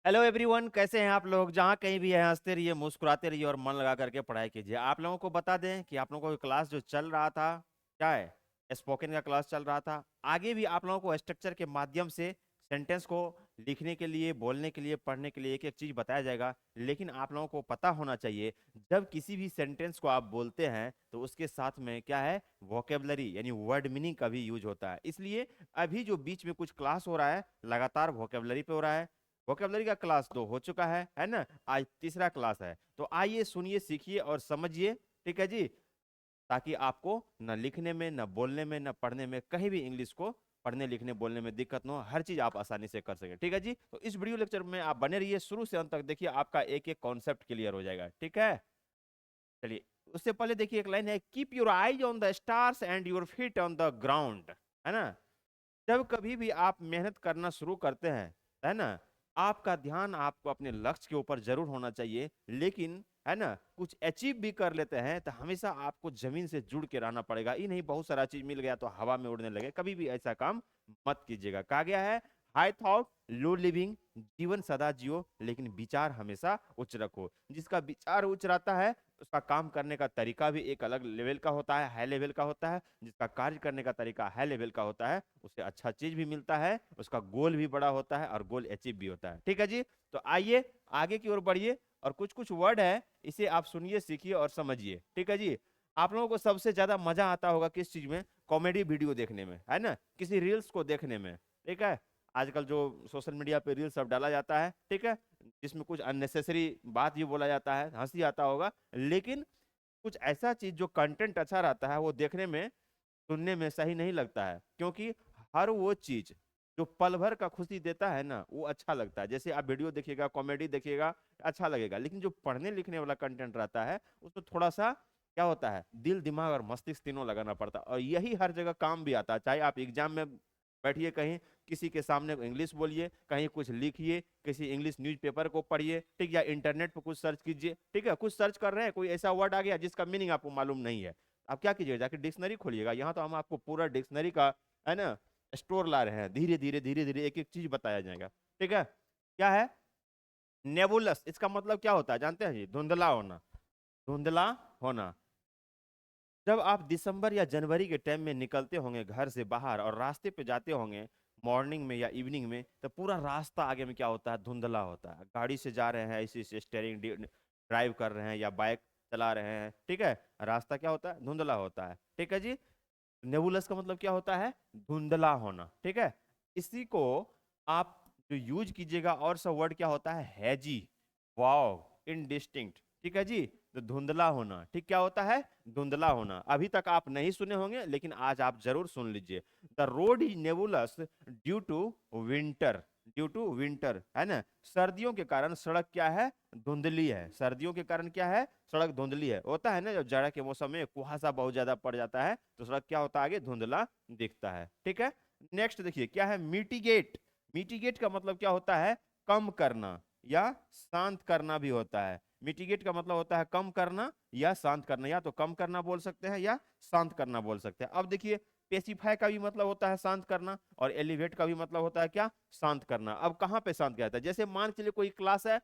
Hello everyone, कैसे हैं आप लोग। जहाँ कहीं भी हैं, हंसते रहिए, मुस्कुराते रहिए और मन लगा करके पढ़ाई कीजिए। आप लोगों को बता दें कि आप लोगों को क्लास जो चल रहा था, क्या है, स्पोकन का क्लास चल रहा था। आगे भी आप लोगों को स्ट्रक्चर के माध्यम से सेंटेंस को लिखने के लिए, बोलने के लिए, पढ़ने के लिए एक एक चीज बताया जाएगा। लेकिन आप लोगों को पता होना चाहिए, जब किसी भी सेंटेंस को आप बोलते हैं तो उसके साथ में क्या है, वोकेबलरी यानी वर्ड मीनिंग का भी यूज होता है। इसलिए अभी जो बीच में कुछ क्लास हो रहा है, लगातार वोकेबलरी पे हो रहा है। वोकेबलरी का क्लास 2 हो चुका है ना। आज तीसरा क्लास है, तो आइए सुनिए, सीखिए और समझिए। ठीक है जी। ताकि आपको न लिखने में, न बोलने में, न पढ़ने में, कहीं भी इंग्लिश को पढ़ने लिखने बोलने में दिक्कत न हो, हर चीज आप आसानी से कर सके। ठीक है जी। तो इस वीडियो लेक्चर में आप बने रहिए, शुरू से अंत तक देखिए, आपका एक एक कॉन्सेप्ट क्लियर हो जाएगा। ठीक है, चलिए। उससे पहले देखिए, एक लाइन है, keep your eyes on the stars and your feet on the ground, है ना। जब कभी भी आप मेहनत करना शुरू करते हैं, है ना, आपका ध्यान आपको अपने लक्ष्य के ऊपर जरूर होना चाहिए। लेकिन है ना, कुछ अचीव भी कर लेते हैं तो हमेशा आपको जमीन से जुड़ के रहना पड़ेगा। ये नहीं बहुत सारा चीज मिल गया तो हवा में उड़ने लगे, कभी भी ऐसा काम मत कीजिएगा। कहा गया है, हाई थॉट लो लिविंग, जीवन सदा जियो लेकिन विचार हमेशा उच्च रखो। जिसका विचार उच्च रहता है उसका काम करने का तरीका भी एक अलग लेवल का होता है, हाई लेवल का होता है। जिसका कार्य करने का तरीका हाई लेवल का होता है, उसे अच्छा चीज भी मिलता है, उसका गोल भी बड़ा होता है और गोल अचीव भी होता है। ठीक है जी। तो आइए आगे की ओर बढ़िए, और कुछ कुछ वर्ड है, इसे आप सुनिए, सीखिए और समझिए। ठीक है जी। आप लोगों को सबसे ज्यादा मजा आता होगा किस चीज में, कॉमेडी वीडियो देखने में, है ना, किसी रील्स को देखने में। ठीक है, आजकल जो सोशल मीडिया पे रील्स सब डाला जाता है, ठीक है, जिसमें कुछ अननेसेसरी बात भी बोला जाता है, हंसी आता होगा। लेकिन कुछ ऐसा चीज जो कंटेंट अच्छा रहता है वो देखने में, सुनने में सही नहीं लगता है। क्योंकि हर वो चीज जो पल भर का खुशी देता है ना, वो अच्छा लगता है। जैसे आप वीडियो देखिएगा, कॉमेडी देखिएगा, अच्छा लगेगा। लेकिन जो पढ़ने लिखने वाला कंटेंट रहता है, उसमें थोड़ा सा क्या होता है, दिल दिमाग और मस्तिष्क तीनों लगाना पड़ता है। और यही हर जगह काम भी आता है। चाहे आप एग्जाम में बैठिए, कहीं किसी के सामने इंग्लिश बोलिए, कहीं कुछ लिखिए, किसी इंग्लिश न्यूज़पेपर को पढ़िए, ठीक, या इंटरनेट पर कुछ सर्च कीजिए। ठीक है, कुछ सर्च कर रहे हैं, कोई ऐसा वर्ड आ गया जिसका मीनिंग आपको मालूम नहीं है, आप क्या कीजिएगा, जाके डिक्शनरी खोलिएगा। यहाँ तो हम आपको पूरा डिक्शनरी का, है ना, स्टोर ला रहे हैं। धीरे धीरे धीरे धीरे एक एक चीज बताया जाएगा। ठीक है, क्या है नेबुलस, इसका मतलब क्या होता है जानते हैं जी, धुंधला होना। धुंधला होना। जब आप दिसंबर या जनवरी के टाइम में निकलते होंगे घर से बाहर और रास्ते पे जाते होंगे, मॉर्निंग में या इवनिंग में, तो पूरा रास्ता आगे में क्या होता है, धुंधला होता है। गाड़ी से जा रहे हैं, इसी से स्टेयरिंग ड्राइव कर रहे हैं या बाइक चला रहे हैं, ठीक है, रास्ता क्या होता है, धुंधला होता है। ठीक है जी। नेबुलस का मतलब क्या होता है, धुंधला होना। ठीक है, इसी को आप जो यूज कीजिएगा, और सब वर्ड क्या होता है, हैजी, वाव, इनडिस्टिंक्ट। ठीक है जी। तो धुंधला होना, ठीक, क्या होता है, धुंधला होना। अभी तक आप नहीं सुने होंगे, लेकिन आज आप जरूर सुन लीजिए। The road is nebulous due to winter. Due to winter, है ना, सर्दियों के कारण सड़क क्या है, धुंधली है। सर्दियों के कारण क्या है, सड़क धुंधली है। होता है ना, जब जाड़ा के मौसम में कुहासा बहुत ज्यादा पड़ जाता है तो सड़क क्या होता है, आगे धुंधला दिखता है। ठीक है। नेक्स्ट देखिए, क्या है, मिटिगेट। मिटिगेट का मतलब क्या होता है, कम करना या शांत करना भी होता है। मिटिगेट का मतलब होता है कम करना या शांत करना, या तो कम करना बोल सकते हैं या शांत करना बोल सकते हैं। अब देखिए, पेसिफाई का भी मतलब होता है शांत करना, और एलिवेट का भी मतलब होता है क्या, शांत करना। अब कहाँ पे शांत किया जाता है, जैसे मान के चलिए कोई क्लास है,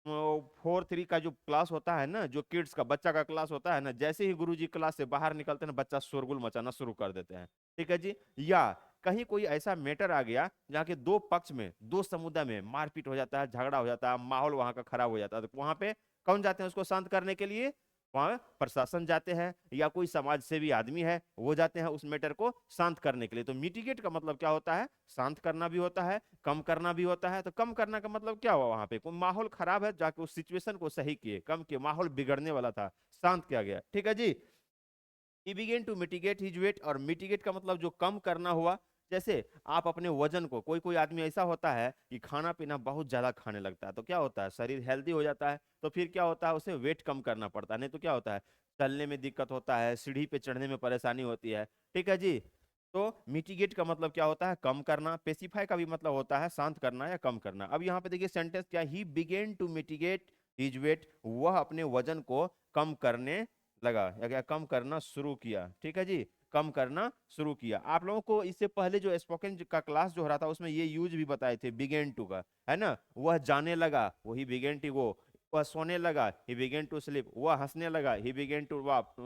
4-3 का जो क्लास होता है ना, जो किड्स का बच्चा का क्लास होता है ना, जैसे ही गुरुजी क्लास से बाहर निकलते हैं ना, बच्चा शोरगुल मचाना शुरू कर देते हैं। ठीक है जी। या कहीं कोई ऐसा मैटर आ गया जहाँ के दो पक्ष में, दो समुदाय में मारपीट हो जाता है, झगड़ा हो जाता है, माहौल वहां का खराब हो जाता है, तो वहां पे कौन जाते हैं उसको शांत करने के लिए, वहां प्रशासन जाते हैं या कोई समाज सेवी आदमी है वो जाते हैं उस मैटर को शांत करने के लिए। तो मिटिगेट का मतलब क्या होता है, शांत करना भी होता है, कम करना भी होता है। तो कम करना का मतलब क्या हुआ, वहां पे कोई माहौल खराब है, जाके उस सिचुएशन को सही किए, कम किए, माहौल बिगड़ने वाला था, शांत किया गया। ठीक है जी। He began to mitigate his weight, और मिटिगेट का मतलब जो कम करना हुआ। जैसे आप अपने वजन को, कोई कोई आदमी ऐसा होता है कि खाना पीना बहुत ज्यादा खाने लगता है, तो क्या होता है, शरीर हेल्दी हो जाता है, तो फिर क्या होता है, उसे वेट कम करना पड़ता है। नहीं तो क्या होता है, चलने में दिक्कत होता है, सीढ़ी पे चढ़ने में परेशानी होती है। ठीक है जी। तो मिटिगेट का मतलब क्या होता है, कम करना। पेसिफाई का भी मतलब होता है शांत करना या कम करना। अब यहाँ पे देखिए सेंटेंस क्या, he began to mitigate his weight, वह अपने वजन को कम करने लगा या क्या, कम करना शुरू किया। ठीक है जी। कम करना शुरू किया। आप लोगों को इससे पहले जो स्पोकन का क्लास जो हो रहा था उसमें ये यूज भी बताए थे, बिगेन टू का, है ना। वह जाने लगा, वही बिगेन टू गो। वह सोने लगा, ही बिगेन टू स्लीप। वह हंसने लगा, ही बिगेन टू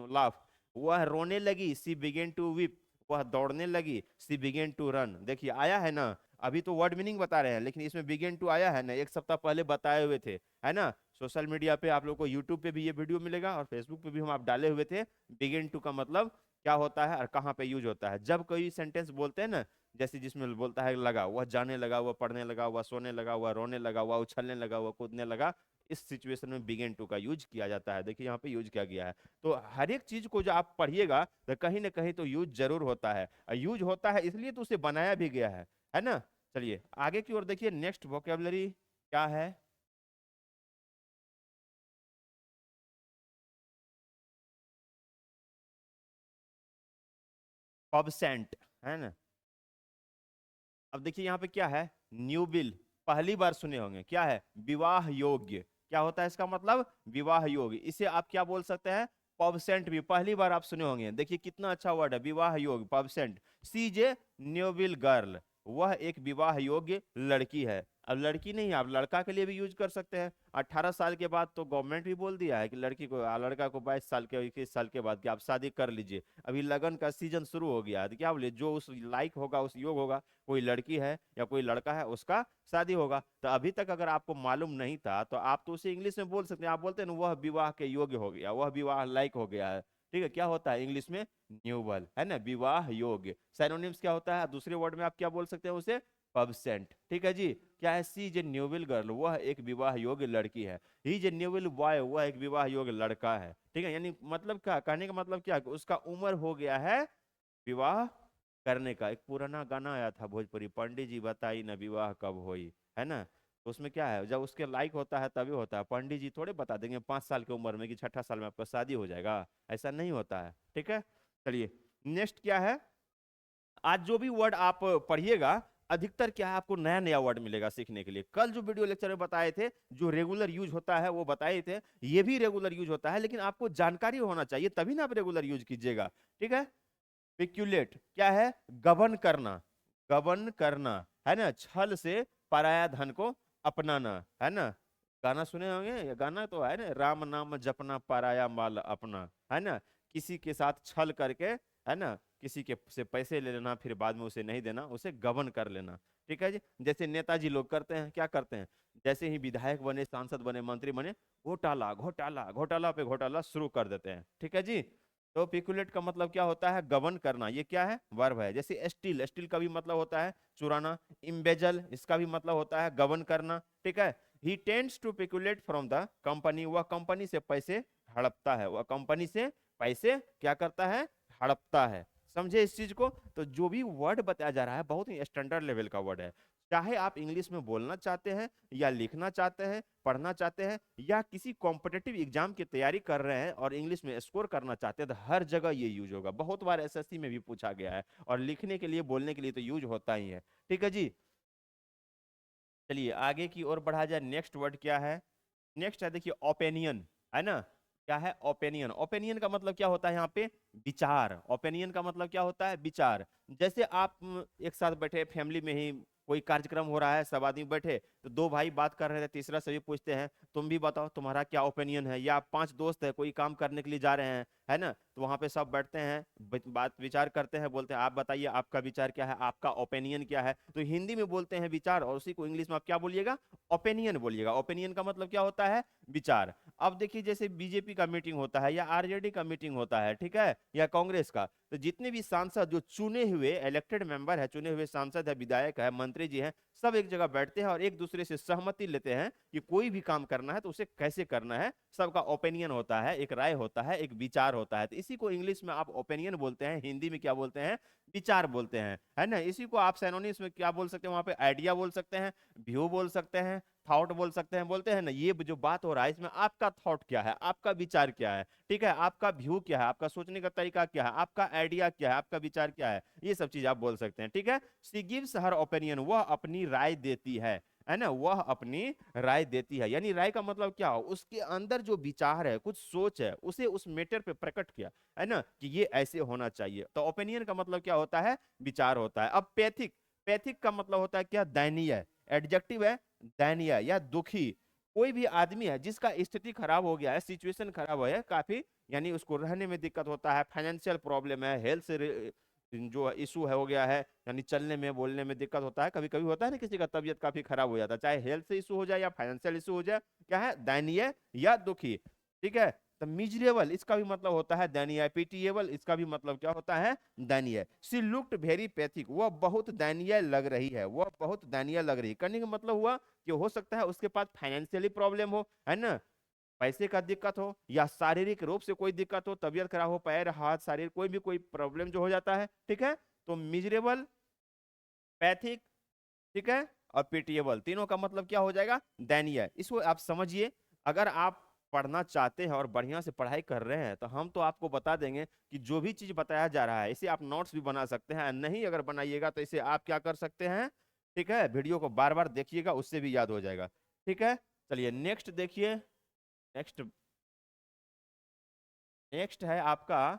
लाफ। वह रोने लगी, सी बिगेन टू वीप। वह दौड़ने लगी, सी बिगेन टू रन। देखिए आया है ना, अभी तो वर्ड मीनिंग बता रहे हैं, लेकिन इसमें बिगेन टू आया है ना, एक सप्ताह पहले बताए हुए थे, है ना। सोशल मीडिया पे आप लोग को, यूट्यूब पे भी ये वीडियो मिलेगा और फेसबुक पे भी हम आप डाले हुए थे। बिगिन टू का मतलब क्या होता है और कहाँ पे यूज होता है। जब कोई सेंटेंस बोलते हैं ना, जैसे जिसमें बोलता है लगा, वह जाने लगा, वह पढ़ने लगा, वह सोने लगा, वह रोने लगा, वह उछलने लगा, वह कूदने लगा, इस सिचुएशन में बिगिन टू का यूज किया जाता है। देखिए यहाँ पे यूज किया गया है। तो हर एक चीज को जो आप पढ़िएगा तो कहीं ना कहीं तो यूज जरूर होता है, और यूज होता है इसलिए तो उसे बनाया भी गया है ना। चलिए आगे की ओर देखिए, नेक्स्ट वोकेबलरी क्या है। ऑब्सेंट, है ना। अब देखिए यहाँ पे क्या है, न्यू बिल, पहली बार सुने होंगे, क्या है, विवाह योग्य। क्या होता है इसका मतलब, विवाह योग्य। इसे आप क्या बोल सकते हैं, पबसेंट भी पहली बार आप सुने होंगे। देखिए कितना अच्छा वर्ड है, विवाह योग्य, पबसेंट। सीजे न्यूबिल गर्ल, वह एक विवाह योग्य लड़की है। अब लड़की नहीं, आप लड़का के लिए भी यूज कर सकते हैं। 18 साल के बाद तो गवर्नमेंट भी बोल दिया है कि लड़की को, लड़का को 22 साल के, 21 साल के बाद कि आप शादी कर लीजिए। अभी लगन का सीजन शुरू हो गया है, तो क्या बोले, जो उस लायक होगा, उस योग होगा, कोई लड़की है या कोई लड़का है, उसका शादी होगा। तो अभी तक अगर आपको मालूम नहीं था तो आप तो उसे इंग्लिश में बोल सकते हैं। आप बोलते हैं ना, वह विवाह के योग्य हो गया, वह विवाह लायक हो गया है। ठीक है, क्या होता है इंग्लिश में, न्यूबल, है ना, विवाह योग्य। सिनोनिम्स क्या होता है, दूसरे वर्ड में आप क्या बोल सकते हैं उसे, पबसेंट। ठीक है जी, क्या है, सी जे न्यूबल गर्ल, वह एक विवाह योग्य लड़की है। ही जे न्यूबल बॉय, वह एक विवाह योग्य लड़का है। ठीक है, यानी मतलब क्या कहने का मतलब, क्या उसका उम्र हो गया है विवाह करने का। एक पुराना गाना आया था भोजपुरी, पंडित जी बताई ना विवाह कब होई, है ना। तो उसमें क्या है, जब उसके लायक होता है तभी होता है। पंडित जी थोड़े बता देंगे 5 साल की उम्र में कि छठा साल में आपका शादी हो जाएगा, ऐसा नहीं होता है। ठीक है, चलिए नेक्स्ट क्या है। आज जो भी वर्ड आप पढ़िएगा, अधिकतर क्या है, आपको नया नया वर्ड मिलेगा सीखने के लिए। कल जो वीडियो लेक्चर में बताए थे, जो रेगुलर यूज होता है वो बताए थे, ये भी रेगुलर यूज होता है, लेकिन आपको जानकारी होना चाहिए तभी ना आप रेगुलर यूज कीजिएगा। ठीक है, पिक्यूलेट क्या है, गबन करना, गबन करना, है ना, छल से पराया धन को अपनाना, है ना। गाना सुने होंगे, ये गाना तो है ना, राम नाम जपना पराया माल अपना, है ना। किसी के साथ छल करके, है ना, किसी के से पैसे ले लेना, फिर बाद में उसे नहीं देना, उसे गबन कर लेना। ठीक है जी, जैसे नेताजी लोग करते हैं, क्या करते हैं, जैसे ही विधायक बने, सांसद बने, मंत्री बने, घोटाला घोटाला घोटाला पे घोटाला शुरू कर देते हैं। ठीक है जी, तो पिकुलेट का मतलब क्या होता है, गबन करना। ये क्या है, वर्ब है। जैसे स्टील, स्टील का भी मतलब होता है चुराना। इम्बेजल, इसका भी मतलब होता है गबन करना। ठीक है, he tends to peculate from the company, वह कंपनी से पैसे हड़पता है, वह कंपनी से पैसे क्या करता है, हड़पता है। समझे इस चीज को। तो जो भी वर्ड बताया जा रहा है बहुत ही स्टैंडर्ड लेवल का वर्ड है। चाहे आप इंग्लिश में बोलना चाहते हैं या लिखना चाहते हैं, पढ़ना चाहते हैं, या किसी कॉम्पिटिटिव एग्जाम की तैयारी कर रहे हैं और इंग्लिश में स्कोर करना चाहते हैं, तो हर जगह ये यूज होगा। बहुत बार एसएससी में भी पूछा गया है, और लिखने के लिए, बोलने के लिए तो यूज होता ही है। ठीक है जी, चलिए आगे की ओर बढ़ा जाए। नेक्स्ट वर्ड क्या है, नेक्स्ट है देखिए ओपिनियन, है ना। क्या है, ओपिनियन। ओपिनियन का मतलब क्या होता है यहाँ पे, विचार। ओपिनियन का मतलब क्या होता है, विचार। जैसे आप एक साथ बैठे फैमिली में ही, कोई कार्यक्रम हो रहा है, सब आदमी बैठे, तो दो भाई बात कर रहे थे, तीसरा से भी पूछते हैं, तुम भी बताओ तुम्हारा क्या ओपिनियन है। या आप 5 दोस्त है, कोई काम करने के लिए जा रहे हैं, है ना, तो वहां पे सब बैठते हैं, बात विचार करते हैं, बोलते हैं आप बताइए आपका विचार क्या है, आपका ओपिनियन क्या है। तो हिंदी में बोलते हैं विचार, और उसी को इंग्लिश में आप क्या बोलिएगा, ओपिनियन बोलिएगा। ओपिनियन का मतलब क्या होता है, विचार। अब देखिए जैसे बीजेपी का मीटिंग होता है, या आरजेडी का मीटिंग होता है, ठीक है, या कांग्रेस का, तो जितने भी सांसद, जो चुने हुए इलेक्टेड मेंबर है, चुने हुए सांसद है, विधायक है, मंत्री जी हैं, सब एक जगह बैठते हैं और एक दूसरे से सहमति लेते हैं कि कोई भी काम करना है तो उसे कैसे करना है। सबका ओपिनियन होता है, एक राय होता है, एक विचार होता है। तो इसी को इंग्लिश में आप ओपिनियन बोलते हैं, हिंदी में क्या बोलते हैं, विचार बोलते हैं, है ना। इसी को आप सैनोनिम्स में क्या बोल सकते हैं, वहां पे आइडिया बोल सकते हैं, व्यू बोल सकते हैं, थॉट बोल सकते हैं। बोलते हैं ना, ये जो बात हो रहा है इसमें आपका थॉट क्या है, आपका विचार क्या है, ठीक है, आपका व्यू क्या है, आपका सोचने का तरीका क्या है, आपका आइडिया क्या है, आपका विचार क्या है, ये सब चीज आप बोल सकते हैं। ठीक है, शी गिव्स हर ओपिनियन, वह अपनी राय देती है। है ना, वह अपनी राय देती है। यानी राय का मतलब क्या हो, उसके अंदर जो विचार है, कुछ सोच है, उसे उस मैटर पे प्रकट किया, है ना, कि ये ऐसे होना चाहिए। तो ओपिनियन का मतलब क्या होता है, विचार होता है। अब पैथिक, पैथिक का मतलब होता है क्या, दयनीय। एडजेक्टिव है दयनीय या दुखी। कोई भी आदमी है जिसका स्थिति खराब हो गया है, सिचुएशन खराब हो है काफी, यानी उसको रहने में दिक्कत होता है, फाइनेंशियल प्रॉब्लम है, हेल्थ से जो इशू है हो गया है, यानी चलने में बोलने में दिक्कत होता है, कभी कभी होता है ना किसी का तबीयत काफी खराब हो जाता है, चाहे हेल्थ से इशू हो जाए या फाइनेंशियल इशू हो जाए, क्या है, दयनीय या दुखी। ठीक है। तो मिजरेबल इसका भी मतलब होता है दयनीय, पिटिएबल इसका भी मतलब क्या होता है, दयनीय। सी लुक्ड वेरी पैथिक, वह बहुत दयनीय लग रही है, वह बहुत दयनीय लग रही है, करने का मतलब हुआ कि हो सकता है उसके पास फाइनेंशियली प्रॉब्लम हो, है ना, पैसे का दिक्कत हो, या शारीरिक रूप से कोई दिक्कत हो, तबीयत खराब हो, पैर हाथ शरीर कोई भी कोई प्रॉब्लम जो हो जाता है। ठीक है। तो मिजरेबल, पैथिक, ठीक है, और पिटिएबल, तीनों का मतलब क्या हो जाएगा, दयनीय। इसको आप समझिए। अगर आप पढ़ना चाहते हैं और बढ़िया से पढ़ाई कर रहे हैं, तो हम तो आपको बता देंगे कि जो भी चीज बताया जा रहा है इसे आप नोट्स भी बना सकते हैं, नहीं अगर बनाइएगा तो इसे आप क्या कर सकते हैं, ठीक है, वीडियो को बार बार देखिएगा, उससे भी याद हो जाएगा। ठीक है। चलिए नेक्स्ट देखिए। नेक्स्ट, नेक्स्ट है आपका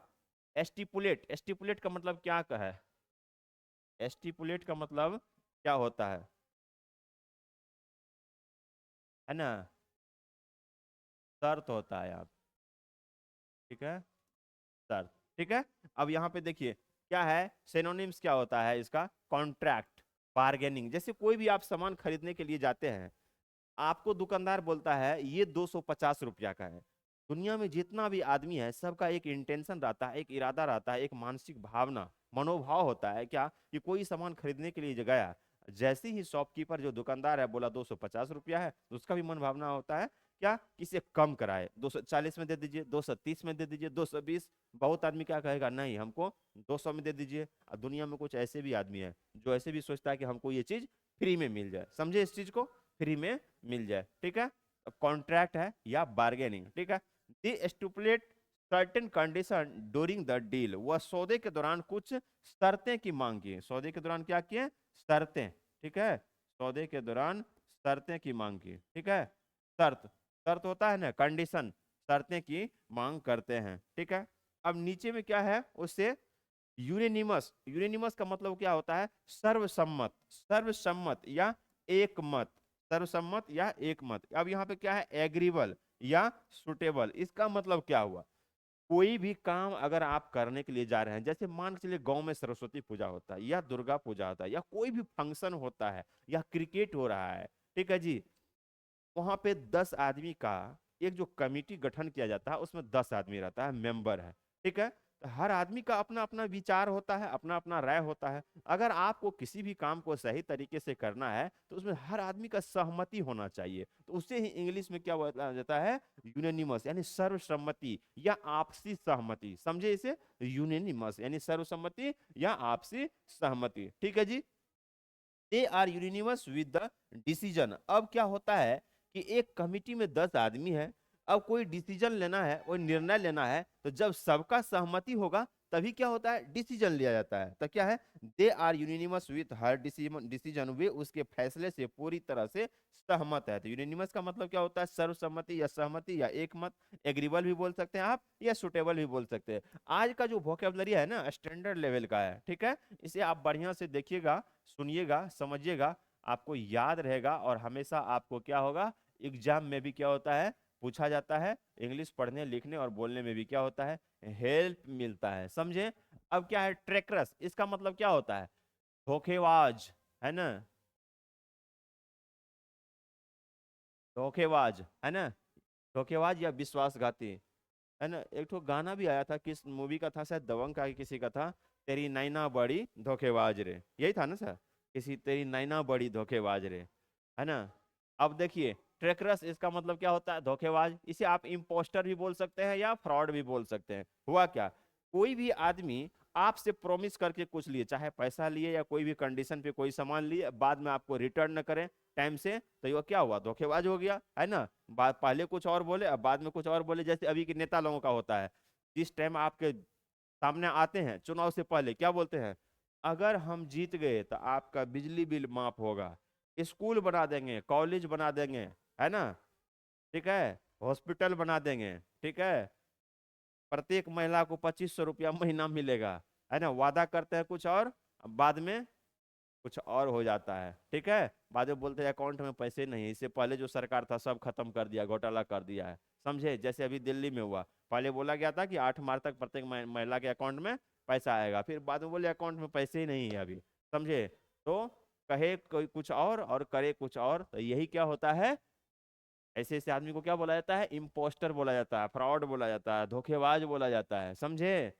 एस्टिपुलेट। एस्टिपुलेट का मतलब क्या का है, एस्टिपुलेट का मतलब क्या होता है ना, शर्त होता है आप, ठीक है, शर्त। ठीक है। अब यहाँ पे देखिए क्या है, सिनोनिम्स क्या होता है इसका, कॉन्ट्रैक्ट, बार्गेनिंग। जैसे कोई भी आप सामान खरीदने के लिए जाते हैं, आपको दुकानदार बोलता है ये 250 रुपया का है। दुनिया में जितना भी आदमी है, सबका एक इंटेंशन रहता है, एक इरादा रहता है, एक मानसिक भावना, मनोभाव होता है क्या, कि कोई सामान खरीदने के लिए गया, जैसे ही शॉपकीपर जो दुकानदार है बोला 250 रुपया है, तो उसका भी मन भावना होता है क्या, किसे कम कराए, 240 में दे दीजिए, 230 में दे दीजिए, 220। बहुत आदमी क्या कहेगा, नहीं हमको 200 में दे दीजिए। और दुनिया में कुछ ऐसे भी आदमी है जो ऐसे भी सोचता है कि हमको ये चीज फ्री में मिल जाए, समझे इस चीज को, फ्री में मिल जाए। ठीक है। कॉन्ट्रैक्ट है या बार्गेनिंग। ठीक है। They stipulate certain condition during the deal, वह सौदे के दौरान कुछ शर्तें की मांग की, सौदे के दौरान क्या किए, शर्तें। ठीक है। सौदे के दौरान शर्तें की मांग की। ठीक है। शर्त, शर्त होता है ना, कंडीशन, शर्तें की मांग करते हैं। ठीक है। अब नीचे में क्या है उससे, यूरेनिमस। यूरेनिमस का मतलब क्या होता है, सर्वसम्मत, सर्वसम्मत या एक मत, सर्वसम्मत या एक मत। अब यहाँ पे क्या है, एग्रीबल या सुटेबल, इसका मतलब क्या हुआ, कोई भी काम अगर आप करने के लिए जा रहे हैं, जैसे मान के चलिए गांव में सरस्वती पूजा होता है, या दुर्गा पूजा होता है, या कोई भी फंक्शन होता है, या क्रिकेट हो रहा है, ठीक है जी, वहां पे 10 आदमी का एक जो कमिटी गठन किया जाता है, उसमें 10 आदमी रहता है, मेंबर है। ठीक है। तो हर आदमी का अपना अपना विचार होता है, अपना अपना राय होता है। अगर आपको किसी भी काम को सही तरीके से करना है, तो उसमें हर आदमी का सहमति होना चाहिए। तो उसे ही इंग्लिश में क्या बोला जाता है, यूनानिमस, यानी सर्वसम्मति या आपसी सहमति, समझे इसे, यूनानिमस यानी सर्वसम्मति या आपसी सहमति। ठीक है जी। They are universe with the decision. अब क्या होता है कि एक कमिटी में 10 आदमी है, अब कोई डिसीजन लेना है, कोई निर्णय लेना है, तो जब सबका सहमति होगा तभी क्या होता है, डिसीजन लिया जाता है। तो क्या है, they are universe with her decision, decision, वे उसके फैसले से पूरी तरह से सहमत है। तो यूनिवर्स का मतलब क्या होता है, सर्वसम्मति या सहमति या एक मत। एग्रीबल भी बोल सकते हैं आप, या सुटेबल भी बोल सकते हैं। आज का जो वोकेबलरी है ना, स्टैंडर्ड लेवल का है। ठीक है। इसे आप बढ़िया से देखिएगा, सुनिएगा, समझिएगा, आपको याद रहेगा, और हमेशा आपको क्या होगा, एग्जाम में भी क्या होता है, पूछा जाता है। इंग्लिश पढ़ने लिखने और बोलने में भी क्या होता है, हेल्प मिलता है, समझे। अब क्या है, ट्रेकरस, इसका मतलब क्या होता है, धोखेबाज, है ना, धोखेबाज, है ना, धोखेबाज या विश्वासघाती, है ना। एक तो गाना भी आया था, किस मूवी का था, शायद दबंग का किसी का था, तेरी नैना बड़ी धोखेबाज रे, यही था ना सर, किसी तेरी नैना बड़ी धोखेबाज रे, है ना। अब देखिए, ट्रेकरस इसका मतलब क्या होता है, धोखेबाज। इसे आप इम्पोस्टर भी बोल सकते हैं या फ्रॉड भी बोल सकते हैं। हुआ क्या, कोई भी आदमी आपसे प्रॉमिस करके कुछ लिए, चाहे पैसा लिए या कोई भी कंडीशन पे कोई सामान लिए, बाद में आपको रिटर्न न करें टाइम से, तो ये क्या हुआ, धोखेबाज हो गया, है ना। बात पहले कुछ और बोले, अब बाद में कुछ और बोले। जैसे अभी के नेता लोगों का होता है, जिस टाइम आपके सामने आते हैं चुनाव से पहले क्या बोलते हैं, अगर हम जीत गए तो आपका बिजली बिल माफ होगा, स्कूल बना देंगे, कॉलेज बना देंगे, है ना, ठीक है, हॉस्पिटल बना देंगे, ठीक है, प्रत्येक महिला को 2500 रुपया महीना मिलेगा, है ना, वादा करते हैं कुछ और, बाद में कुछ और हो जाता है, ठीक है, बाद में बोलते हैं अकाउंट में पैसे नहीं, इससे पहले जो सरकार था सब खत्म कर दिया, घोटाला कर दिया है, समझे, जैसे अभी दिल्ली में हुआ, पहले बोला गया था कि 8 मार्च तक प्रत्येक महिला के अकाउंट में पैसा आएगा, फिर बाद में बोले अकाउंट में पैसे ही नहीं है अभी, समझे, तो कहे कोई कुछ और करे कुछ और, तो यही क्या होता है, ऐसे ऐसे आदमी को क्या बोला जाता है, इम्पोस्टर बोला जाता है, फ्रॉड बोला जाता है, धोखेबाज बोला जाता है, समझे,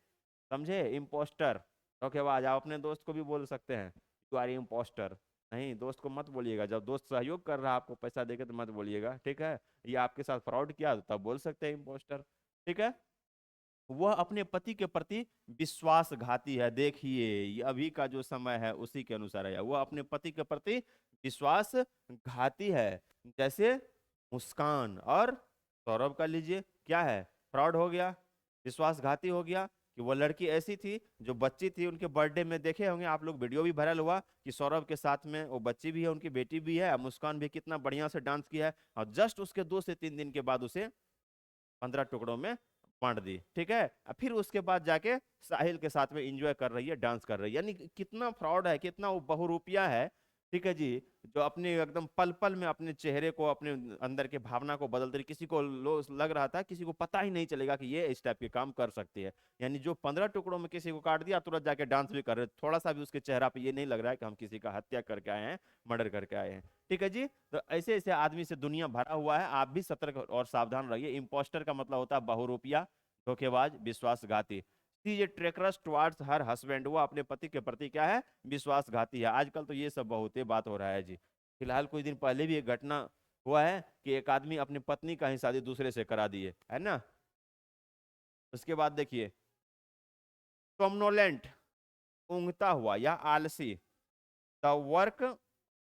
समझे, इम्पोस्टर, धोखेबाज। आप अपने दोस्त को भी बोल सकते हैं यू आर इम्पोस्टर, नहीं दोस्त को मत बोलिएगा, जब दोस्त सहयोग कर रहा है आपको पैसा देके तो मत बोलिएगा, ठीक है, ये आपके साथ फ्रॉड किया तो तब बोल सकते हैं इम्पोस्टर, ठीक है। वह अपने पति के प्रति विश्वासघाती है, देखिए ये अभी का जो समय है उसी के अनुसार है, वह अपने पति के प्रति विश्वासघाती है, जैसे मुस्कान और सौरभ का लीजिए क्या है, फ्रॉड हो गया, विश्वासघाती हो गया, कि वो लड़की ऐसी थी जो बच्ची थी, उनके बर्थडे में देखे होंगे आप लोग, वीडियो भी वायरल हुआ कि सौरभ के साथ में वो बच्ची भी है, उनकी बेटी भी है, और मुस्कान भी कितना बढ़िया से डांस किया है, और जस्ट उसके 2 से 3 दिन के बाद उसे 15 टुकड़ों में बांट दी, ठीक है, और फिर उसके बाद जाके साहिल के साथ में एंजॉय कर रही है, डांस कर रही है, यानी कितना फ्रॉड है, कितना वो बहुरूपिया है, ठीक है जी, जो अपने एकदम पल पल में अपने चेहरे को, अपने अंदर के भावना को बदलते रही, किसी को लग रहा था, किसी को पता ही नहीं चलेगा कि ये इस टाइप के काम कर सकती है, यानी जो 15 टुकड़ों में किसी को काट दिया तुरंत जाके डांस भी कर रहे, थोड़ा सा भी उसके चेहरा पे ये नहीं लग रहा है कि हम किसी का हत्या करके आए हैं, मर्डर करके आए हैं, ठीक है जी। तो ऐसे ऐसे आदमी से दुनिया भरा हुआ है, आप भी सतर्क और सावधान रहिए। इम्पोस्टर का मतलब होता है बहुरूपिया, धोखेबाज, विश्वासघाती। सी ये ट्रेकरस टुवर्ड्स हर हस्बैंड, वो अपने पति के प्रति क्या है, विश्वासघाती है। आजकल तो ये सब बहुत ही बात हो रहा है जी। फिलहाल कुछ दिन पहले भी एक घटना हुआ है कि एक आदमी अपनी पत्नी का ही शादी दूसरे से करा दिए, है ना। उसके बाद देखिए, सोमनोलेंट, ऊंघता हुआ या आलसी, the work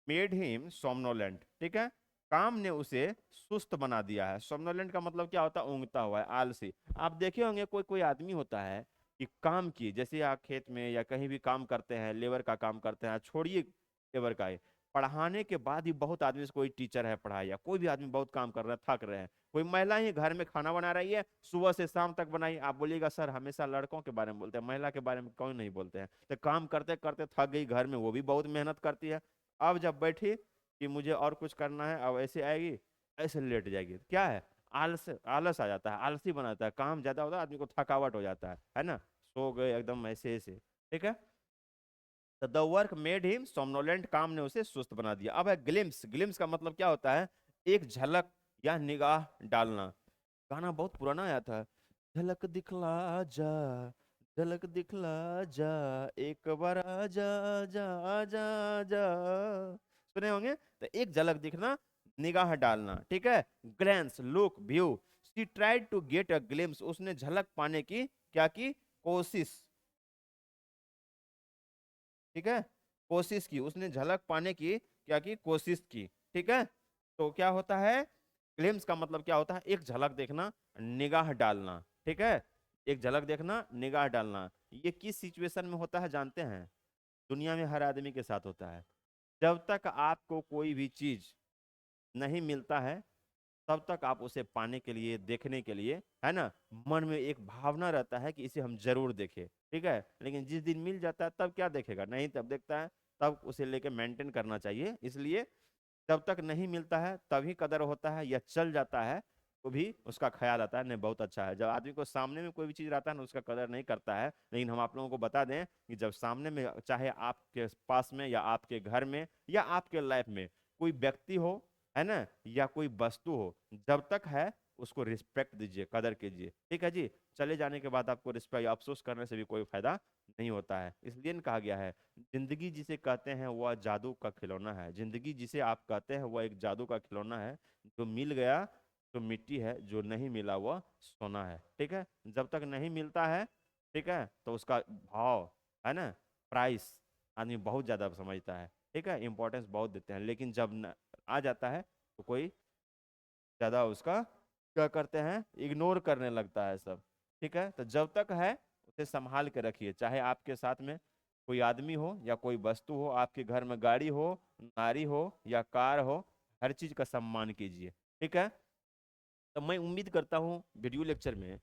made him somnolent, ठीक है, काम ने उसे सुस्त बना दिया है। सोमनोलेंट का मतलब क्या होता है, ऊँघता हुआ है, आलसी। आप देखे होंगे कोई कोई आदमी होता है कि काम की, जैसे आप खेत में या कहीं भी काम करते हैं, लेबर का काम करते हैं, छोड़िए लेबर का ही, पढ़ाने के बाद ही बहुत आदमी से, कोई टीचर है पढ़ाई, या कोई भी आदमी बहुत काम कर रहा है, थक रहे हैं, कोई महिला ही घर में खाना बना रही है, सुबह से शाम तक बनाई, आप बोलिएगा सर हमेशा लड़कों के बारे में बोलते हैं, महिला के बारे में कौन नहीं बोलते हैं, तो काम करते करते थक गई घर में, वो भी बहुत मेहनत करती है, अब जब बैठी कि मुझे और कुछ करना है, अब ऐसे आएगी, ऐसे लेट जाएगी, क्या है, आलस, आलस आ जाता है, आलसी बनाता है, काम ज्यादा होता है, आदमी को थकावट हो जाता है ना, सो गए एकदम ऐसे ऐसे, ठीक है। तो the work made him somnolent, काम ने उसे सुस्त बना दिया। अब है ग्लिम्स, ग्लिम्स का मतलब क्या होता है, एक झलक या निगाह डालना। गाना बहुत पुराना आया था, झलक दिखला जा, झलक दिखला जा, एक बार आजा, जा जा जा, सुने होंगे। तो एक झलक दिखना, निगाह डालना, ठीक है, glance, look, view, she tried to get a glimpse, उसने झलक पाने की क्या की, कोशिश, ठीक है, कोशिश की, उसने झलक पाने की क्या की, कोशिश की, ठीक है। तो क्या होता है, ग्लिम्स का मतलब क्या होता है, एक झलक देखना, निगाह डालना, ठीक है, एक झलक देखना, निगाह डालना। ये किस सिचुएशन में होता है जानते हैं, दुनिया में हर आदमी के साथ होता है। जब तक आपको कोई भी चीज नहीं मिलता है, तब तक आप उसे पाने के लिए, देखने के लिए, है ना, मन में एक भावना रहता है कि इसे हम जरूर देखें, ठीक है, लेकिन जिस दिन मिल जाता है तब क्या देखेगा, नहीं तब देखता है, तब उसे लेके मेंटेन करना चाहिए। इसलिए जब तक नहीं मिलता है तभी कदर होता है, या चल जाता है तो भी उसका ख्याल आता है, नहीं बहुत अच्छा है। जब आदमी को सामने में कोई भी चीज रहता है ना, उसका कदर नहीं करता है। लेकिन हम आप लोगों को बता दें कि जब सामने में, चाहे आपके पास में या आपके घर में या आपके लाइफ में कोई व्यक्ति हो, है ना, या कोई वस्तु हो, जब तक है उसको रिस्पेक्ट दीजिए, कदर कीजिए, ठीक है जी। चले जाने के बाद आपको रिस्पेक्ट, अफसोस करने से भी कोई फायदा नहीं होता है। इसलिए न कहा गया है, जिंदगी जिसे कहते हैं वह जादू का खिलौना है। जिंदगी जिसे आप कहते हैं वह एक जादू का खिलौना है, जो मिल गया तो मिट्टी है, जो नहीं मिला वह सोना है, ठीक है। जब तक नहीं मिलता है, ठीक है, तो उसका भाव, है ना, प्राइस, आदमी बहुत ज्यादा समझता है, ठीक है, इंपॉर्टेंस बहुत देते हैं। लेकिन जब आ जाता है तो कोई ज्यादा उसका क्या करते हैं, इग्नोर करने लगता है सब, ठीक है। तो जब तक है उसे संभाल के रखिए, चाहे आपके साथ में कोई आदमी हो या कोई वस्तु हो, आपके घर में गाड़ी हो, नारी हो या कार हो, हर चीज का सम्मान कीजिए। ठीक है। तो मैं उम्मीद करता हूँ वीडियो लेक्चर में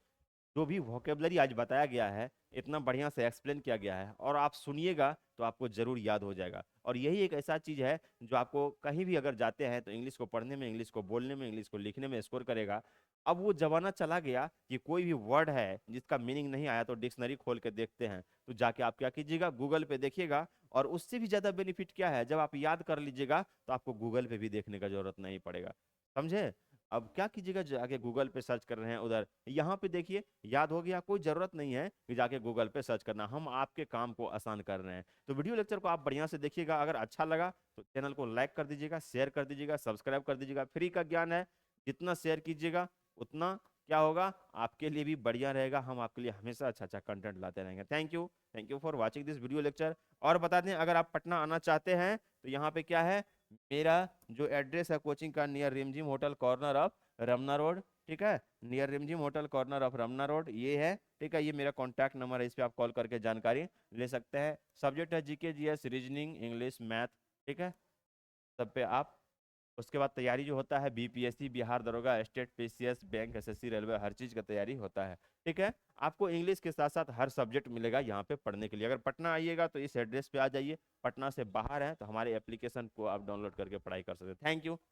जो भी वोकेबलरी आज बताया गया है, इतना बढ़िया से एक्सप्लेन किया गया है, और आप सुनिएगा तो आपको जरूर याद हो जाएगा। और यही एक ऐसा चीज है जो आपको कहीं भी अगर जाते हैं तो इंग्लिश को पढ़ने में, इंग्लिश को बोलने में, इंग्लिश को लिखने में स्कोर करेगा। अब वो जमाना चला गया कि कोई भी वर्ड है जिसका मीनिंग नहीं आया तो डिक्शनरी खोल के देखते हैं। तो जाके आप क्या कीजिएगा, गूगल पे देखिएगा। और उससे भी ज्यादा बेनिफिट क्या है, जब आप याद कर लीजिएगा तो आपको गूगल पे भी देखने का जरूरत नहीं पड़ेगा। समझे। अब क्या कीजिएगा, जाके गूगल पे सर्च कर रहे हैं उधर, यहाँ पे देखिए याद हो गया, कोई जरूरत नहीं है कि जाके गूगल पे सर्च करना, हम आपके काम को आसान कर रहे हैं। तो वीडियो लेक्चर को आप बढ़िया से देखिएगा। अगर अच्छा लगा तो चैनल को लाइक कर दीजिएगा, शेयर कर दीजिएगा, सब्सक्राइब कर दीजिएगा। फ्री का ज्ञान है, जितना शेयर कीजिएगा उतना क्या होगा, आपके लिए भी बढ़िया रहेगा। हम आपके लिए हमेशा अच्छा अच्छा कंटेंट लाते रहेंगे। Thank you for watching this video lecture. और बता दें, अगर आप पटना आना चाहते हैं तो यहाँ पे क्या है, मेरा जो एड्रेस है कोचिंग का, near Rimjhim hotel corner of Ramna road. ठीक है, near Rimjhim hotel corner of Ramna road ये है। ठीक है, ये मेरा कॉन्टैक्ट नंबर है, इस पे आप कॉल करके जानकारी ले सकते हैं। सब्जेक्ट है GK, GS, reasoning, English, math. ठीक है, सब पे आप, उसके बाद तैयारी जो होता है बीपीएससी, बिहार दरोगा, state PCS, bank, SSC, railway, हर चीज़ का तैयारी होता है। ठीक है, आपको इंग्लिश के साथ साथ हर सब्जेक्ट मिलेगा यहाँ पे पढ़ने के लिए। अगर पटना आइएगा तो इस एड्रेस पे आ जाइए। पटना से बाहर है तो हमारे एप्लीकेशन को आप डाउनलोड करके पढ़ाई कर सकते हैं।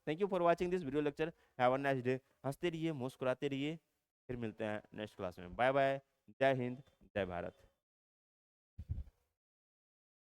Thank you for watching this video lecture. Have a nice day. हंसते रहिए, मुस्कुराते रहिए। फिर मिलते हैं नेक्स्ट क्लास में। Bye bye. जय हिंद, जय भारत।